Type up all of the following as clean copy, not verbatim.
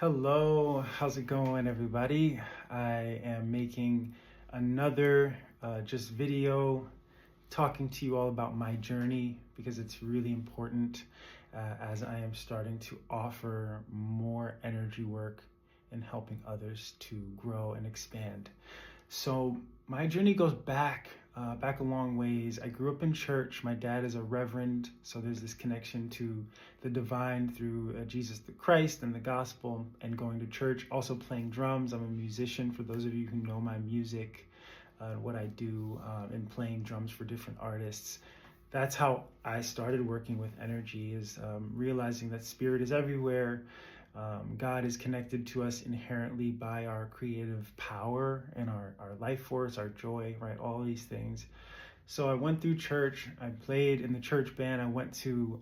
Hello, how's it going, everybody? I am making another just video talking to you all about my journey because it's really important as I am starting to offer more energy work and helping others to grow and expand. So my journey goes back a long ways. I grew up in church. My dad is a reverend, so there's this connection to the divine through Jesus the Christ and the gospel and going to church. Also playing drums. I'm a musician. For those of you who know my music, what I do in playing drums for different artists. That's how I started working with energy, is realizing that spirit is everywhere. God is connected to us inherently by our creative power and our life force, our joy, right? All these things. So I went through church. I played in the church band. I went to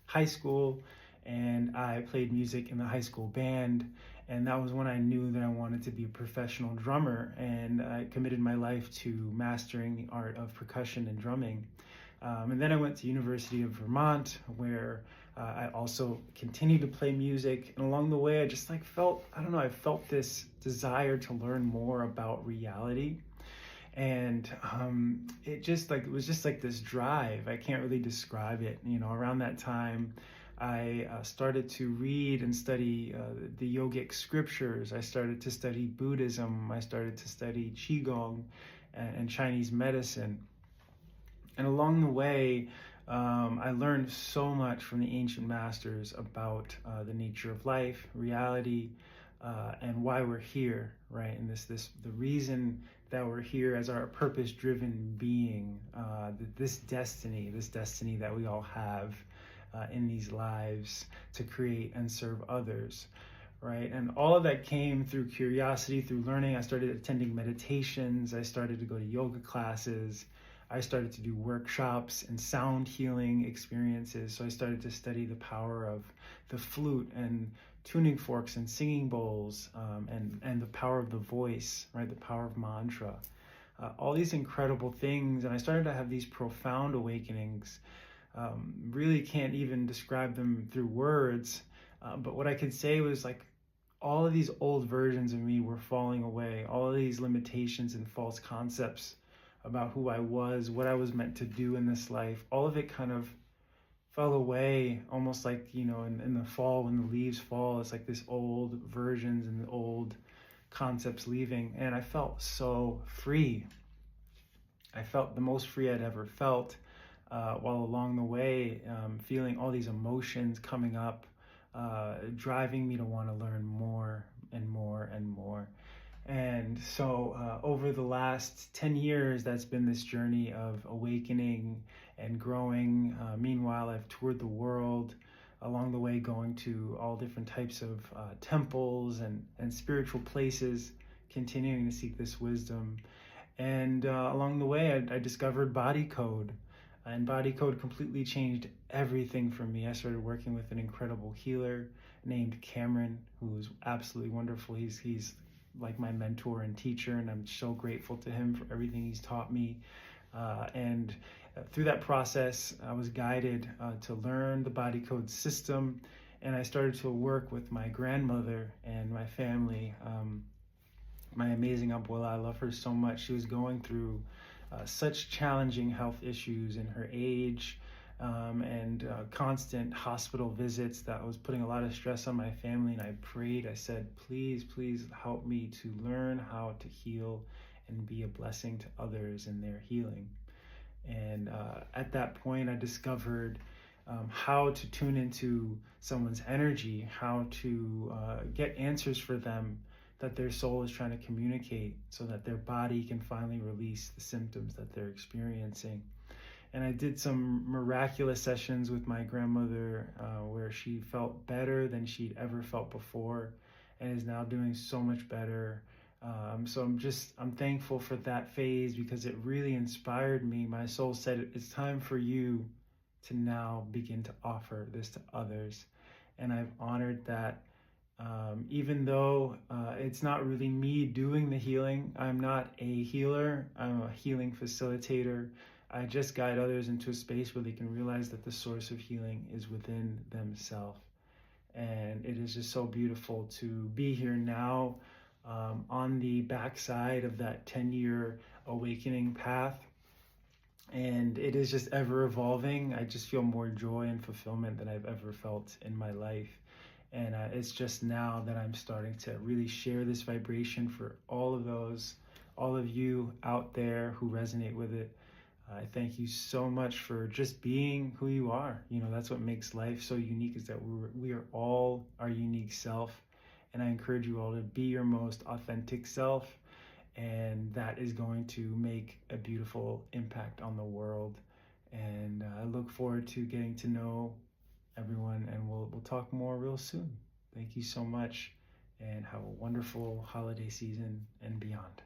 high school and I played music in the high school band. And that was when I knew that I wanted to be a professional drummer. And I committed my life to mastering the art of percussion and drumming. And then I went to University of Vermont, where I also continued to play music. And along the way, I just I felt this desire to learn more about reality. And it was just like this drive. I can't really describe it. Around that time, I started to read and study the yogic scriptures. I started to study Buddhism. I started to study Qigong and Chinese medicine. And along the way, I learned so much from the ancient masters about the nature of life, reality, and why we're here, right? And the reason that we're here as our purpose-driven being, this destiny that we all have in these lives to create and serve others. Right. And all of that came through curiosity, through learning. I started attending meditations. I started to go to yoga classes. I started to do workshops and sound healing experiences. So I started to study the power of the flute and tuning forks and singing bowls, and the power of the voice, right? The power of mantra, all these incredible things. And I started to have these profound awakenings. Really can't even describe them through words. But what I could say was like all of these old versions of me were falling away. All of these limitations and false concepts about who I was, what I was meant to do in this life, all of it kind of fell away, almost like, in the fall when the leaves fall, it's like this old versions and the old concepts leaving. And I felt so free. I felt the most free I'd ever felt, while along the way, feeling all these emotions coming up, driving me to want to learn more and more and more. And so over the last 10 years, that's been this journey of awakening and growing. Meanwhile, I've toured the world, along the way going to all different types of temples and spiritual places, continuing to seek this wisdom. And along the way, I discovered body code. And body code completely changed everything for me. I started working with an incredible healer named Cameron, who was absolutely wonderful. He's like my mentor and teacher, and I'm so grateful to him for everything he's taught me. And through that process, I was guided to learn the body code system, and I started to work with my grandmother and my family. My amazing abuela, I love her so much. She was going through such challenging health issues in her age, and constant hospital visits that was putting a lot of stress on my family. And I prayed, I said, please help me to learn how to heal and be a blessing to others in their healing. And at that point, I discovered how to tune into someone's energy, how to get answers for them that their soul is trying to communicate, so that their body can finally release the symptoms that they're experiencing. And I did some miraculous sessions with my grandmother where she felt better than she'd ever felt before, and is now doing so much better. So I'm thankful for that phase, because it really inspired me. My soul said, it's time for you to now begin to offer this to others. And I've honored that. Even though it's not really me doing the healing. I'm not a healer, I'm a healing facilitator. I just guide others into a space where they can realize that the source of healing is within themselves. And it is just so beautiful to be here now, on the backside of that 10-year awakening path. And it is just ever evolving. I just feel more joy and fulfillment than I've ever felt in my life. And it's just now that I'm starting to really share this vibration for all of you out there who resonate with it. I thank you so much for just being who you are. You know, that's what makes life so unique, is that we are all our unique self. And I encourage you all to be your most authentic self. And that is going to make a beautiful impact on the world. And I look forward to getting to know everyone, and we'll talk more real soon. Thank you so much, and have a wonderful holiday season and beyond.